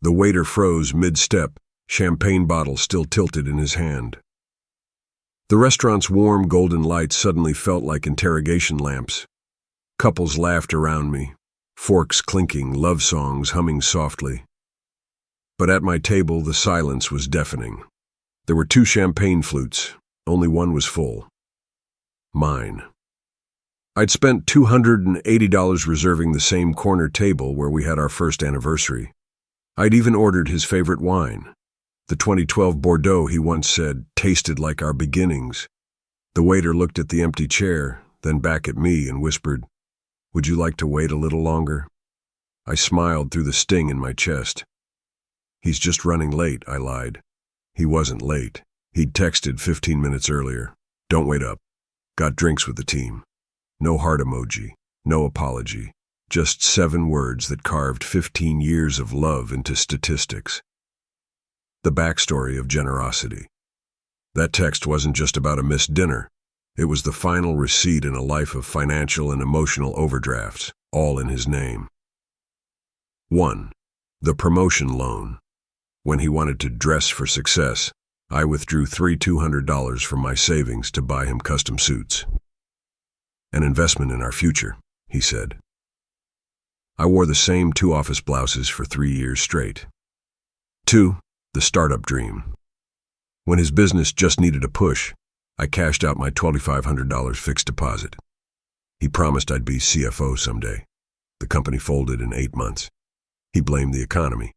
The waiter froze mid-step, champagne bottle still tilted in his hand. The restaurant's warm golden lights suddenly felt like interrogation lamps. Couples laughed around me, forks clinking, love songs humming softly. But at my table, the silence was deafening. There were 2 champagne flutes. Only one was full. Mine. I'd spent $280 reserving the same corner table where we had our first anniversary. I'd even ordered his favorite wine. The 2012 Bordeaux, he once said, tasted like our beginnings. The waiter looked at the empty chair, then back at me and whispered, "Would you like to wait a little longer?" I smiled through the sting in my chest. "He's just running late," I lied. He wasn't late. He'd texted 15 minutes earlier. "Don't wait up. Got drinks with the team." No heart emoji, no apology, just 7 words that carved 15 years of love into statistics. The backstory of generosity. That text wasn't just about a missed dinner. It was the final receipt in a life of financial and emotional overdrafts, all in his name. 1. The promotion loan. When he wanted to dress for success, I withdrew $200 from my savings to buy him custom suits. "An investment in our future," he said. I wore the same 2 office blouses for 3 years straight. 2. The startup dream. When his business just needed a push, I cashed out my $2,500 fixed deposit. He promised I'd be CFO someday. The company folded in 8 months. He blamed the economy.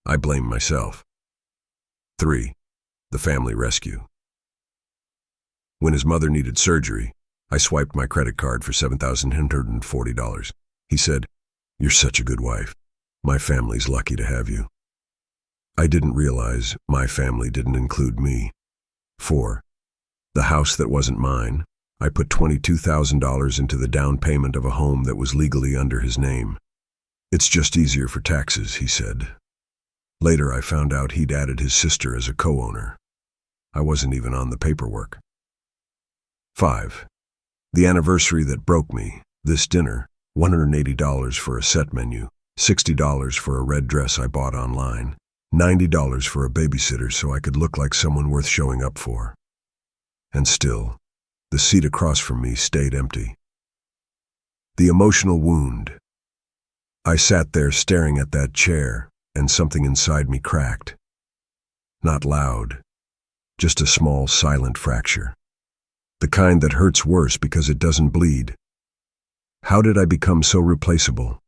I blamed myself. 3. The family rescue. When his mother needed surgery, I swiped my credit card for $7,140. He said, "You're such a good wife. My family's lucky to have you." I didn't realize my family didn't include me. 4. The house that wasn't mine. I put $22,000 into the down payment of a home that was legally under his name. "It's just easier for taxes," he said. Later, I found out he'd added his sister as a co-owner. I wasn't even on the paperwork. 5. The anniversary that broke me. This dinner, $180 for a set menu, $60 for a red dress I bought online, $90 for a babysitter so I could look like someone worth showing up for. And still, the seat across from me stayed empty. The emotional wound. I sat there staring at that chair, and something inside me cracked. Not loud, just a small, silent fracture. The kind that hurts worse because it doesn't bleed. How did I become so replaceable?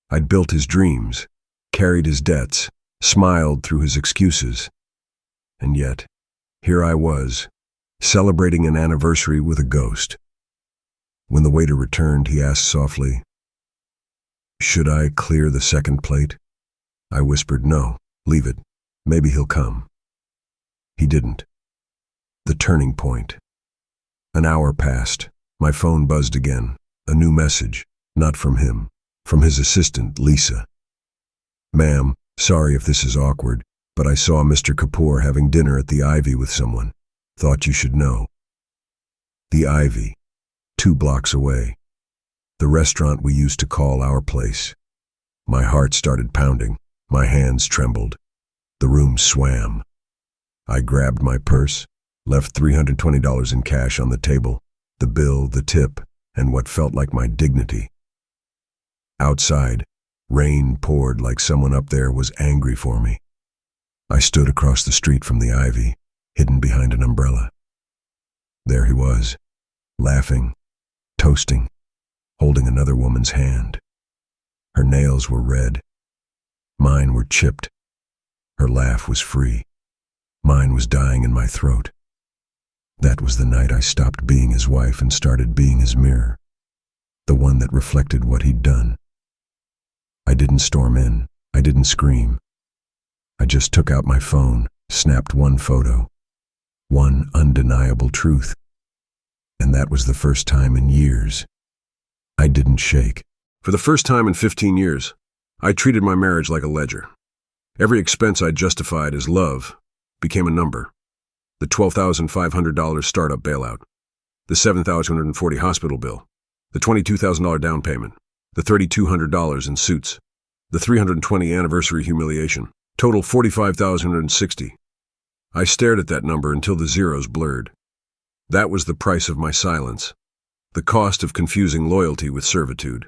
I'd built his dreams, carried his debts, smiled through his excuses. And yet, here I was, celebrating an anniversary with a ghost. When the waiter returned, he asked softly, "Should I clear the second plate?" I whispered, "No, leave it. Maybe he'll come." He didn't. The turning point. An hour passed. My phone buzzed again. A new message. Not from him. From his assistant, Lisa. "Ma'am, sorry if this is awkward, but I saw Mr. Kapoor having dinner at the Ivy with someone. Thought you should know." The Ivy. 2 blocks away. The restaurant we used to call our place. My heart started pounding. My hands trembled. The room swam. I grabbed my purse, left $320 in cash on the table, the bill, the tip, and what felt like my dignity. Outside, rain poured like someone up there was angry for me. I stood across the street from the Ivy, hidden behind an umbrella. There he was, laughing, toasting, holding another woman's hand. Her nails were red. Mine were chipped. Her laugh was free. Mine was dying in my throat. That was the night I stopped being his wife and started being his mirror, the one that reflected what he'd done. I didn't storm in. I didn't scream. I just took out my phone, snapped one photo, one undeniable truth. And that was the first time in years I didn't shake. For the first time in 15 years, I treated my marriage like a ledger. Every expense I justified as love became a number. The $12,500 startup bailout, the $7,240 hospital bill, the $22,000 down payment, the $3,200 in suits. The 320 anniversary humiliation. Total 45,160. I stared at that number until the zeros blurred. That was the price of my silence. The cost of confusing loyalty with servitude.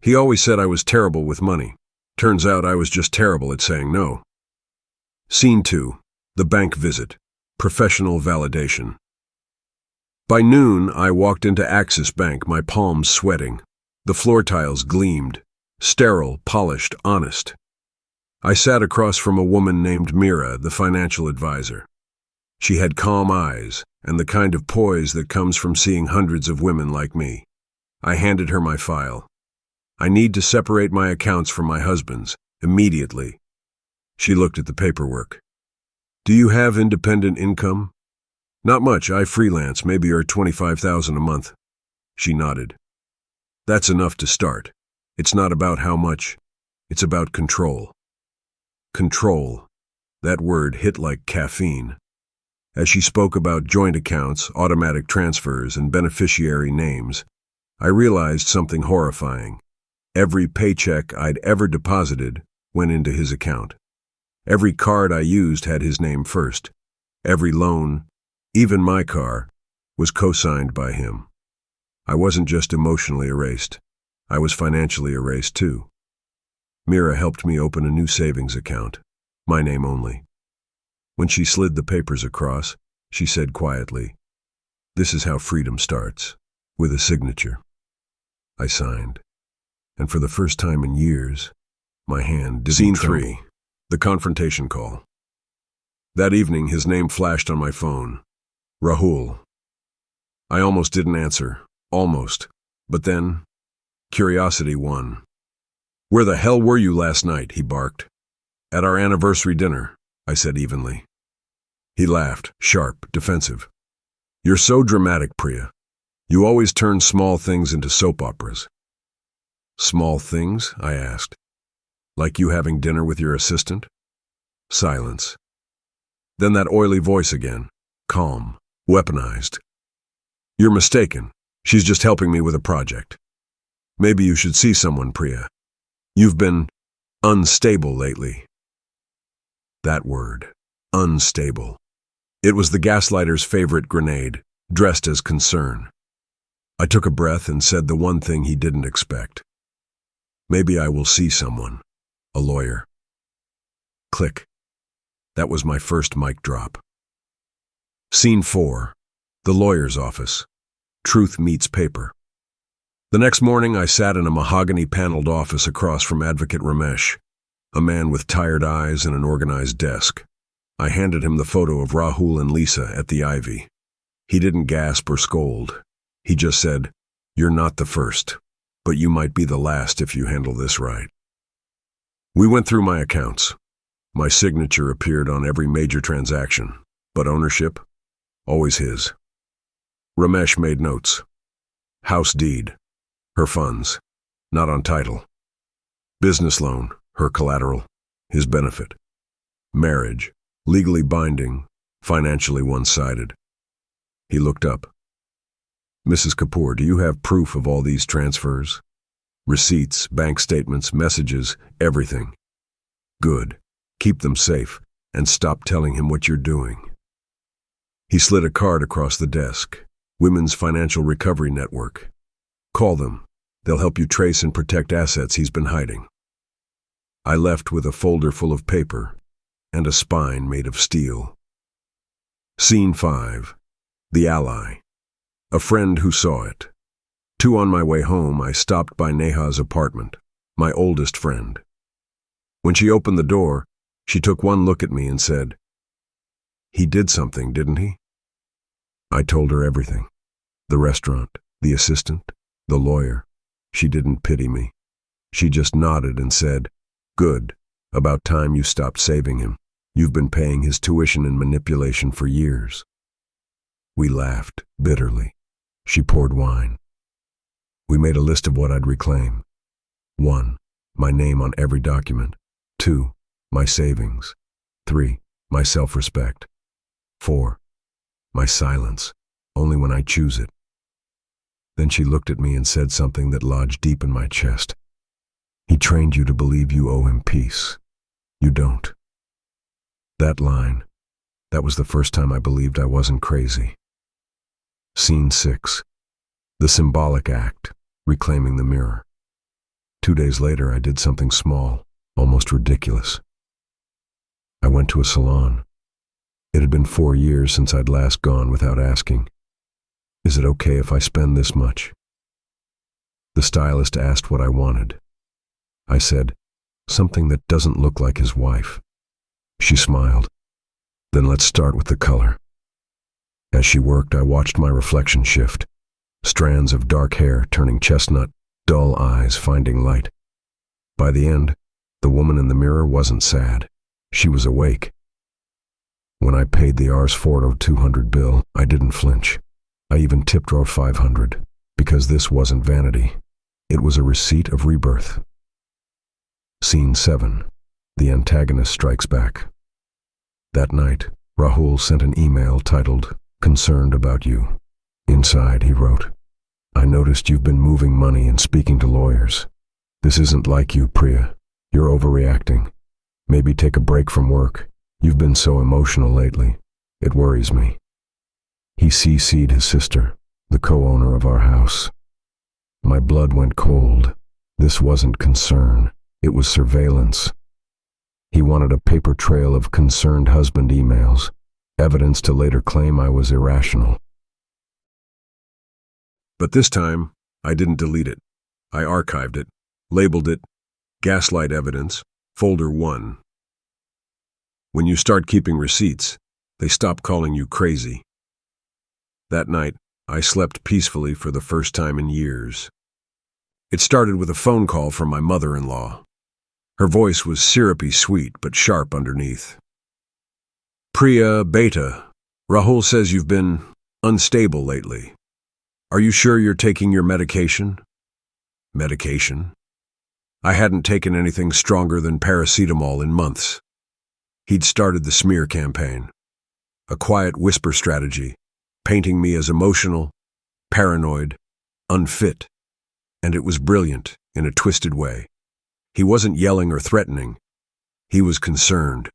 He always said I was terrible with money. Turns out I was just terrible at saying no. Scene 2. The bank visit. Professional validation. By noon, I walked into Axis Bank, my palms sweating. The floor tiles gleamed. Sterile, polished, honest. I sat across from a woman named Mira, the financial advisor. She had calm eyes and the kind of poise that comes from seeing hundreds of women like me. I handed her my file. I need to separate my accounts from my husband's, immediately. She looked at the paperwork. Do you have independent income? Not much, I freelance, maybe earn $25,000 a month. She nodded. That's enough to start. It's not about how much, it's about control. Control. That word hit like caffeine. As she spoke about joint accounts, automatic transfers, and beneficiary names, I realized something horrifying. Every paycheck I'd ever deposited went into his account. Every card I used had his name first. Every loan, even my car, was co-signed by him. I wasn't just emotionally erased. I was financially erased too. Mira helped me open a new savings account, my name only. When she slid the papers across, she said quietly, "This is how freedom starts, with a signature." I signed, and for the first time in years, my hand didn't Scene tremble. 3. The confrontation call. That evening, his name flashed on my phone. Rahul. I almost didn't answer. Almost. But then, curiosity won. "Where the hell were you last night?" he barked. "At our anniversary dinner," I said evenly. He laughed, sharp, defensive. "You're so dramatic, Priya. You always turn small things into soap operas." "Small things?" I asked. "Like you having dinner with your assistant?" Silence. Then that oily voice again, calm, weaponized. "You're mistaken. She's just helping me with a project. Maybe you should see someone, Priya. You've been unstable lately." That word, unstable. It was the gaslighter's favorite grenade, dressed as concern. I took a breath and said the one thing he didn't expect. "Maybe I will see someone, a lawyer." Click. That was my first mic drop. Scene 4. The lawyer's office. Truth meets paper. The next morning, I sat in a mahogany-paneled office across from Advocate Ramesh, a man with tired eyes and an organized desk. I handed him the photo of Rahul and Lisa at the Ivy. He didn't gasp or scold. He just said, "You're not the first, but you might be the last if you handle this right." We went through my accounts. My signature appeared on every major transaction, but ownership, always his. Ramesh made notes. House deed, her funds, not on title. Business loan, her collateral, his benefit. Marriage, legally binding, financially one-sided. He looked up. "Mrs. Kapoor, do you have proof of all these transfers? Receipts, bank statements, messages, everything." "Good. Keep them safe, and stop telling him what you're doing." He slid a card across the desk. Women's Financial Recovery Network. "Call them. They'll help you trace and protect assets he's been hiding." I left with a folder full of paper and a spine made of steel. Scene 5. The ally. A friend who saw it. 2 on my way home, I stopped by Neha's apartment, my oldest friend. When she opened the door, she took one look at me and said, "He did something, didn't he?" I told her everything. The restaurant, the assistant, the lawyer. She didn't pity me. She just nodded and said, "Good. About time you stopped saving him. You've been paying his tuition and manipulation for years." We laughed bitterly. She poured wine. We made a list of what I'd reclaim. 1. My name on every document. 2. My savings. 3. My self-respect. 4. My silence, only when I choose it. Then she looked at me and said something that lodged deep in my chest. He trained you to believe you owe him peace. You don't. That line, that was the first time I believed I wasn't crazy. Scene 6. The symbolic act, reclaiming the mirror. 2 days later, I did something small, almost ridiculous. I went to a salon. It had been 4 years since I'd last gone without asking, "Is it okay if I spend this much?" The stylist asked what I wanted. I said, "Something that doesn't look like his wife." She smiled. "Then let's start with the color." As she worked, I watched my reflection shift. Strands of dark hair turning chestnut, dull eyes finding light. By the end, the woman in the mirror wasn't sad. She was awake. When I paid the Rs Fordo 200 bill, I didn't flinch. I even tipped her 500, because this wasn't vanity. It was a receipt of rebirth. Scene 7. The antagonist strikes back. That night, Rahul sent an email titled, "Concerned about you." Inside, he wrote, "I noticed you've been moving money and speaking to lawyers. This isn't like you, Priya. You're overreacting. Maybe take a break from work. You've been so emotional lately. It worries me." He CC'd his sister, the co-owner of our house. My blood went cold. This wasn't concern. It was surveillance. He wanted a paper trail of concerned husband emails, evidence to later claim I was irrational. But this time, I didn't delete it. I archived it, labeled it Gaslight Evidence, Folder 1. When you start keeping receipts, they stop calling you crazy. That night, I slept peacefully for the first time in years. It started with a phone call from my mother-in-law. Her voice was syrupy sweet but sharp underneath. "Priya, beta, Rahul says you've been unstable lately. Are you sure you're taking your medication?" Medication? I hadn't taken anything stronger than paracetamol in months. He'd started the smear campaign, a quiet whisper strategy, painting me as emotional, paranoid, unfit, and it was brilliant in a twisted way. He wasn't yelling or threatening. He was concerned.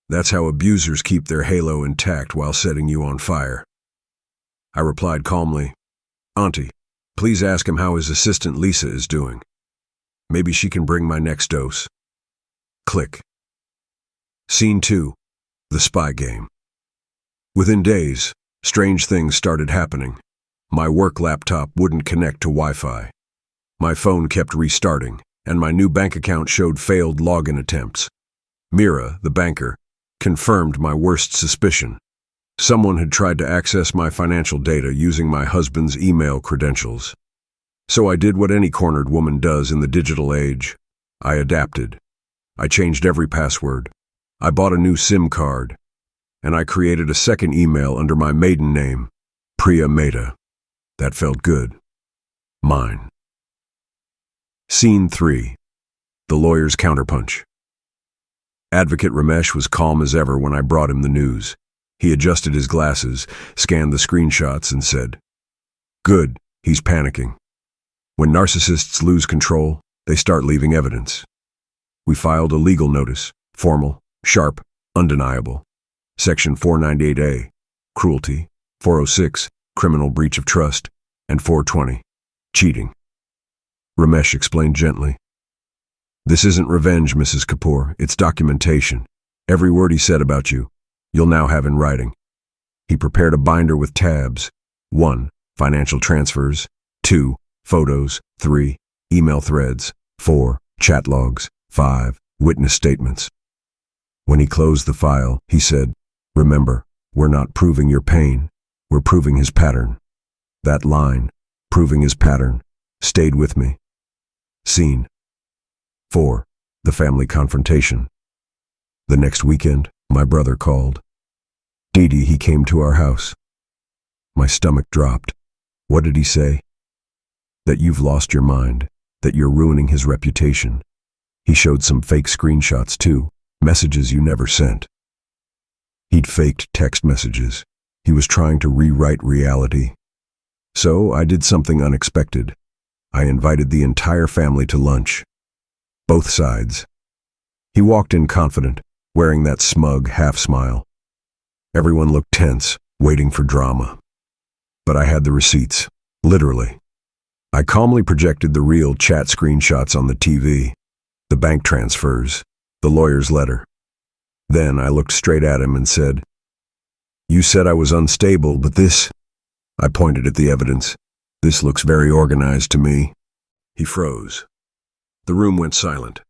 That's how abusers keep their halo intact while setting you on fire. I replied calmly, "Auntie, please ask him how his assistant Lisa is doing. Maybe she can bring my next dose." Click. Scene 2. The spy game. Within days, strange things started happening. My work laptop wouldn't connect to Wi-Fi. My phone kept restarting, and my new bank account showed failed login attempts. Mira, the banker, confirmed my worst suspicion. Someone had tried to access my financial data using my husband's email credentials. So I did what any cornered woman does in the digital age. I adapted. I changed every password. I bought a new SIM card. And I created a second email under my maiden name, Priya Mehta. That felt good. Mine. Scene 3. The lawyer's counterpunch. Advocate Ramesh was calm as ever when I brought him the news. He adjusted his glasses, scanned the screenshots, and said, "Good, he's panicking. When narcissists lose control, they start leaving evidence." We filed a legal notice, formal, sharp, undeniable. Section 498A, cruelty, 406, criminal breach of trust, and 420, cheating. Ramesh explained gently, "This isn't revenge, Mrs. Kapoor. It's documentation. Every word he said about you, you'll now have in writing." He prepared a binder with tabs. 1. Financial transfers. 2. Photos. 3. Email threads. 4. Chat logs. 5. Witness statements. When he closed the file, he said, "Remember, we're not proving your pain. We're proving his pattern." That line, proving his pattern, stayed with me. Scene 4. The family confrontation. The next weekend, my brother called. Didi, he came to our house. My stomach dropped. What did he say? That you've lost your mind, that you're ruining his reputation. He showed some fake screenshots too, messages you never sent. He'd faked text messages. He was trying to rewrite reality. So I did something unexpected. I invited the entire family to lunch. both sides. He walked in confident, wearing that smug half-smile. Everyone looked tense, waiting for drama. But I had the receipts, literally. I calmly projected the real chat screenshots on the TV, the bank transfers, the lawyer's letter. Then I looked straight at him and said, "You said I was unstable, but this—" I pointed at the evidence. "This looks very organized to me." He froze. The room went silent,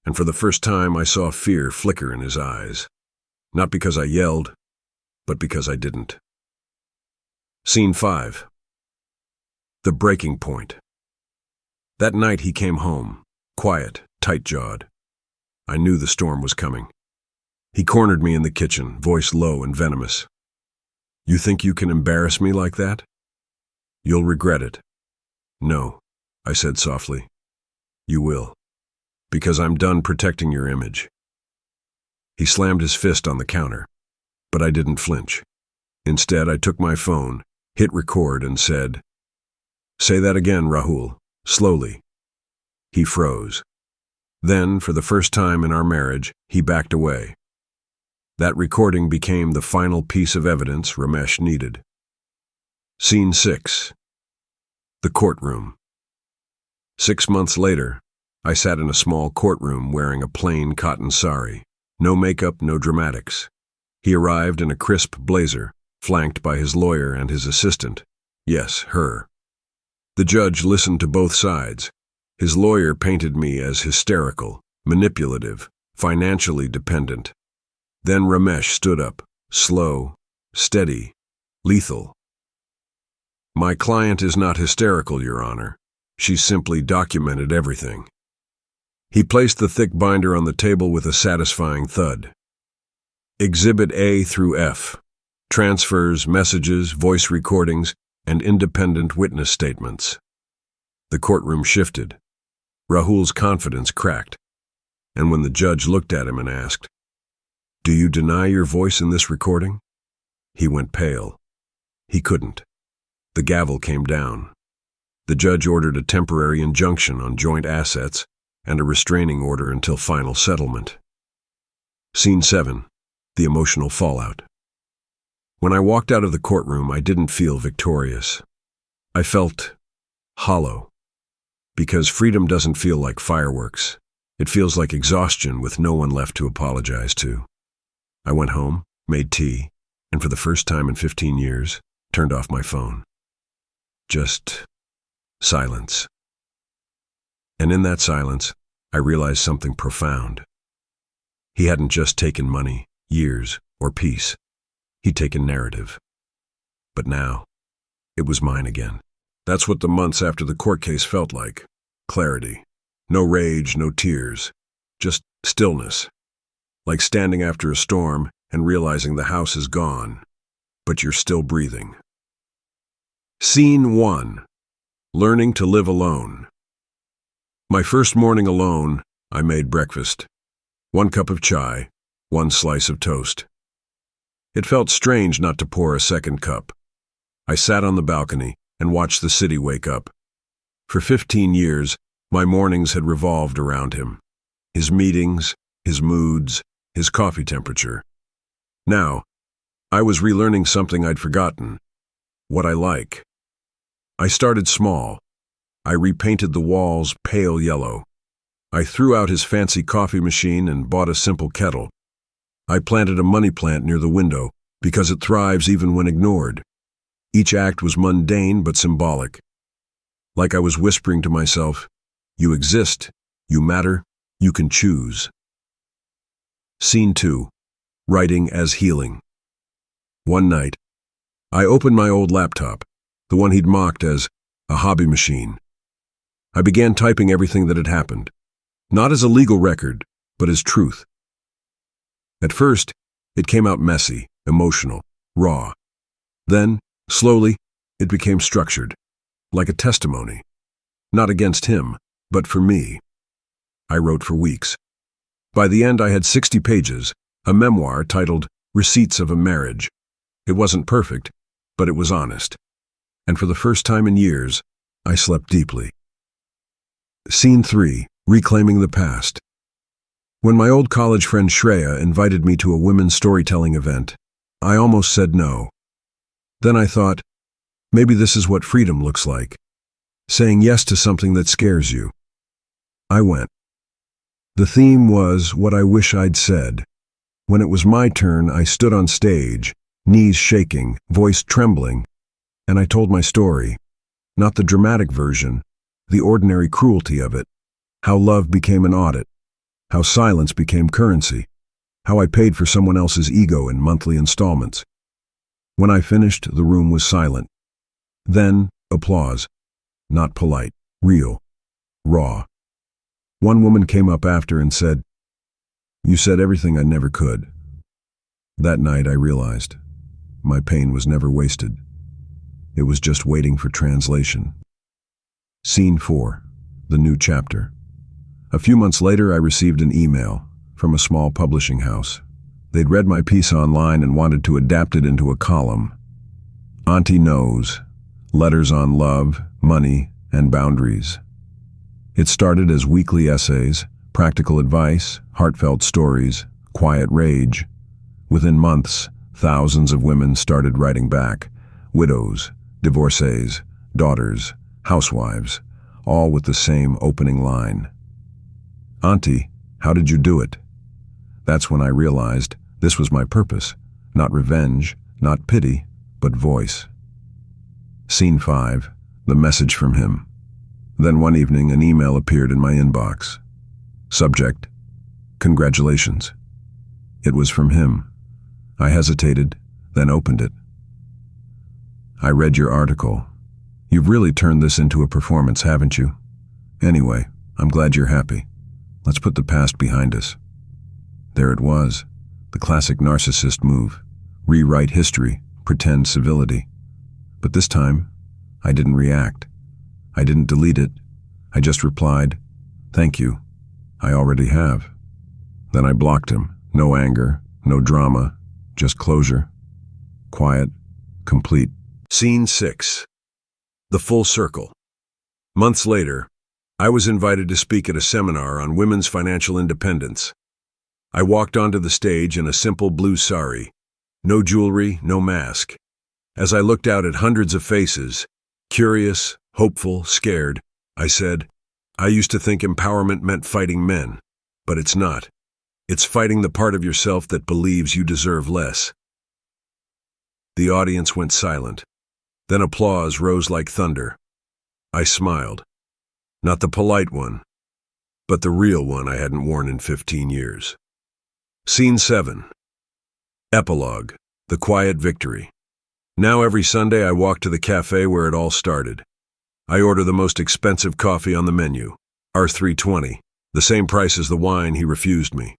and for the first time I saw fear flicker in his eyes. Not because I yelled, but because I didn't. Scene 5. The breaking point. That night he came home, quiet, tight-jawed. I knew the storm was coming. He cornered me in the kitchen, voice low and venomous. "You think you can embarrass me like that? You'll regret it." "No," I said softly. "You will, because I'm done protecting your image." He slammed his fist on the counter, but I didn't flinch. Instead, I took my phone, hit record, and said, "Say that again, Rahul, slowly." He froze. Then, for the first time in our marriage, he backed away. That recording became the final piece of evidence Ramesh needed. Scene 6. The courtroom. 6 months later, I sat in a small courtroom wearing a plain cotton sari. No makeup, no dramatics. He arrived in a crisp blazer, flanked by his lawyer and his assistant. Yes, her. The judge listened to both sides. His lawyer painted me as hysterical, manipulative, financially dependent. Then Ramesh stood up, slow, steady, lethal. "My client is not hysterical, Your Honor. She simply documented everything." He placed the thick binder on the table with a satisfying thud. Exhibit A through F. Transfers, messages, voice recordings, and independent witness statements. The courtroom shifted. Rahul's confidence cracked. And when the judge looked at him and asked, "Do you deny your voice in this recording?" he went pale. He couldn't. The gavel came down. The judge ordered a temporary injunction on joint assets and a restraining order until final settlement. Scene 7. The emotional fallout. When I walked out of the courtroom, I didn't feel victorious. I felt hollow. Because freedom doesn't feel like fireworks. It feels like exhaustion with no one left to apologize to. I went home, made tea, and for the first time in 15 years, turned off my phone. Just silence. And in that silence, I realized something profound. He hadn't just taken money, years, or peace. He'd taken narrative. But now, it was mine again. That's what the months after the court case felt like. Clarity. No rage, no tears. Just stillness. Like standing after a storm and realizing the house is gone, but you're still breathing. Scene 1. Learning to live alone. My first morning alone, I made breakfast. 1 cup of chai, 1 slice of toast. It felt strange not to pour a second cup. I sat on the balcony and watched the city wake up. For 15 years, my mornings had revolved around him. His meetings, his moods, his coffee temperature. Now, I was relearning something I'd forgotten. What I like. I started small. I repainted the walls pale yellow. I threw out his fancy coffee machine and bought a simple kettle. I planted a money plant near the window because it thrives even when ignored. Each act was mundane but symbolic. Like I was whispering to myself, "You exist, you matter, you can choose." Scene 2. Writing as healing. One night, I opened my old laptop, the one he'd mocked as a hobby machine. I began typing everything that had happened, not as a legal record, but as truth. At first, it came out messy, emotional, raw. Then, slowly, it became structured, like a testimony. Not against him, but for me. I wrote for weeks. By the end, I had 60 pages, a memoir titled Receipts of a Marriage. It wasn't perfect, but it was honest. And for the first time in years, I slept deeply. Scene 3. Reclaiming the past. When my old college friend Shreya invited me to a women's storytelling event, I almost said no. Then I thought, maybe this is what freedom looks like. Saying yes to something that scares you. I went. The theme was what I wish I'd said. When it was my turn, I stood on stage, knees shaking, voice trembling, and I told my story. Not the dramatic version, the ordinary cruelty of it. How love became an audit. How silence became currency. How I paid for someone else's ego in monthly installments. When I finished, the room was silent. Then, applause. Not polite, real, raw. One woman came up after and said, "You said everything I never could." That night I realized my pain was never wasted. It was just waiting for translation. Scene 4, the new chapter. A few months later, I received an email from a small publishing house. They'd read my piece online and wanted to adapt it into a column. Auntie Knows, letters on love, money, and boundaries. It started as weekly essays, practical advice, heartfelt stories, quiet rage. Within months, thousands of women started writing back. Widows, divorcees, daughters, housewives, all with the same opening line. "Auntie, how did you do it?" That's when I realized this was my purpose. Not revenge, not pity, but voice. Scene 5, the message from him. Then one evening, an email appeared in my inbox. Subject, "Congratulations." It was from him. I hesitated, then opened it. "I read your article. You've really turned this into a performance, haven't you? Anyway, I'm glad you're happy. Let's put the past behind us." There it was, the classic narcissist move. Rewrite history, pretend civility. But this time, I didn't react. I didn't delete it. I just replied, "Thank you. I already have." Then I blocked him. No anger, no drama, just closure. Quiet, complete. Scene 6. The full circle. Months later, I was invited to speak at a seminar on women's financial independence. I walked onto the stage in a simple blue sari. No jewelry, no mask. As I looked out at hundreds of faces, curious, hopeful, scared, I said, "I used to think empowerment meant fighting men, but it's not. It's fighting the part of yourself that believes you deserve less." The audience went silent. Then applause rose like thunder. I smiled. Not the polite one, but the real one I hadn't worn in 15 years. Scene 7. Epilogue, the quiet victory. Now every Sunday I walk to the cafe where it all started. I order the most expensive coffee on the menu, R320, the same price as the wine he refused me.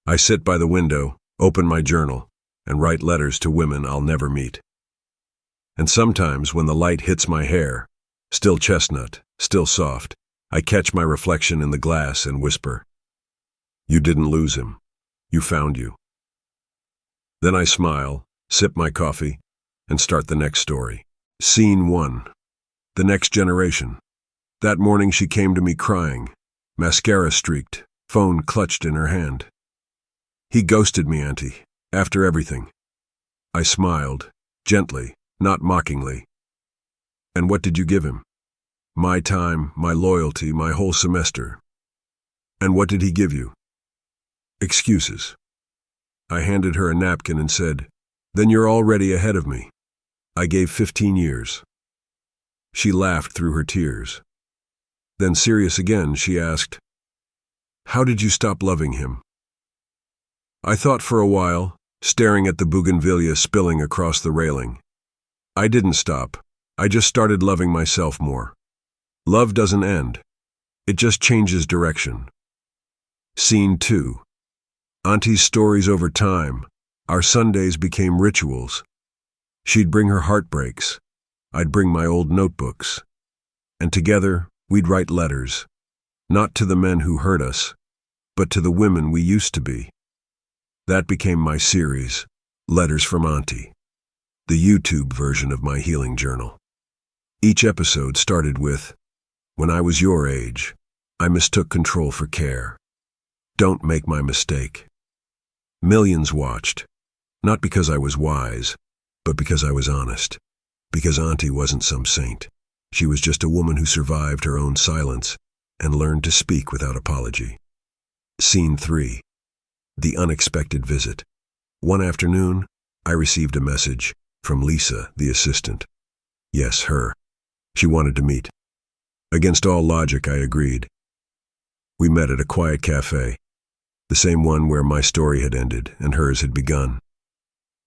I sit by the window, open my journal, and write letters to women I'll never meet. And sometimes when the light hits my hair, still chestnut, still soft, I catch my reflection in the glass and whisper, "You didn't lose him. You found you." Then I smile, sip my coffee, and start the next story. Scene 1. The next generation. That morning she came to me crying, mascara streaked, phone clutched in her hand. "He ghosted me, Auntie, after everything." I smiled, gently, not mockingly. "And what did you give him?" "My time, my loyalty, my whole semester." "And what did he give you?" "Excuses." I handed her a napkin and said, "Then you're already ahead of me. I gave 15 years. She laughed through her tears. Then, serious again, she asked, "How did you stop loving him?" I thought for a while, staring at the bougainvillea spilling across the railing. I didn't stop. I just started loving myself more. Love doesn't end. It just changes direction. Scene 2. Auntie's stories over time. Our Sundays became rituals. She'd bring her heartbreaks. I'd bring my old notebooks. And together, we'd write letters. Not to the men who hurt us, but to the women we used to be. That became my series, Letters from Auntie, the YouTube version of my healing journal. Each episode started with, "When I was your age," I mistook control for care. Don't make my mistake. Millions watched, not because I was wise, but because I was honest. Because Auntie wasn't some saint. She was just a woman who survived her own silence and learned to speak without apology. Scene 3. The unexpected visit. One afternoon, I received a message from Lisa, the assistant. Yes, her. She wanted to meet. Against all logic, I agreed. We met at a quiet cafe, the same one where my story had ended and hers had begun.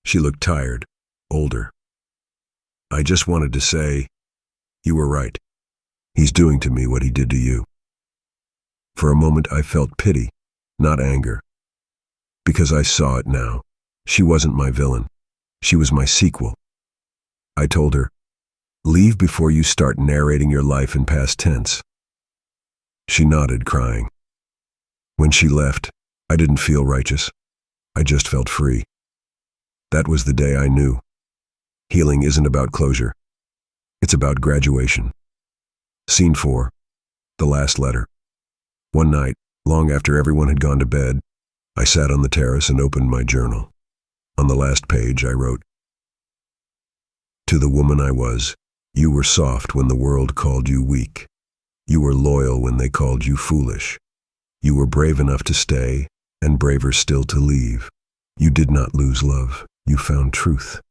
She looked tired, older. I just wanted to say, you were right. He's doing to me what he did to you. For a moment I felt pity, not anger. Because I saw it now. She wasn't my villain. She was my sequel. I told her, leave before you start narrating your life in past tense. She nodded, crying. When she left, I didn't feel righteous. I just felt free. That was the day I knew. Healing isn't about closure. It's about graduation. Scene 4. The last letter. One night, long after everyone had gone to bed, I sat on the terrace and opened my journal. On the last page, I wrote, to the woman I was, you were soft when the world called you weak. You were loyal when they called you foolish. You were brave enough to stay, and braver still to leave. You did not lose love. You found truth,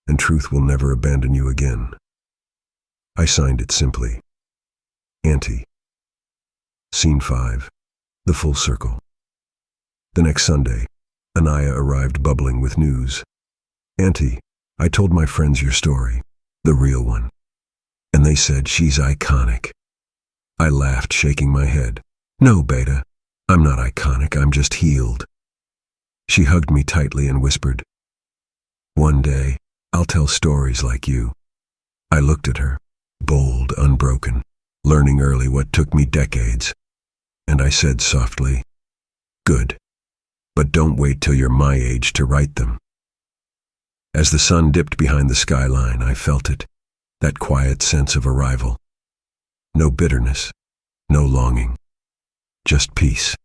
and truth will never abandon you again. I signed it simply, Auntie. Scene 5. The full circle. The next Sunday, Anaya arrived bubbling with news. Auntie, I told my friends your story, the real one, and they said she's iconic. I laughed, shaking my head. No, Beta, I'm not iconic, I'm just healed. She hugged me tightly and whispered, one day, I'll tell stories like you. I looked at her, bold, unbroken, learning early what took me decades. And I said softly, good, but don't wait till you're my age to write them. As the sun dipped behind the skyline, I felt it, that quiet sense of arrival. No bitterness, no longing, just peace.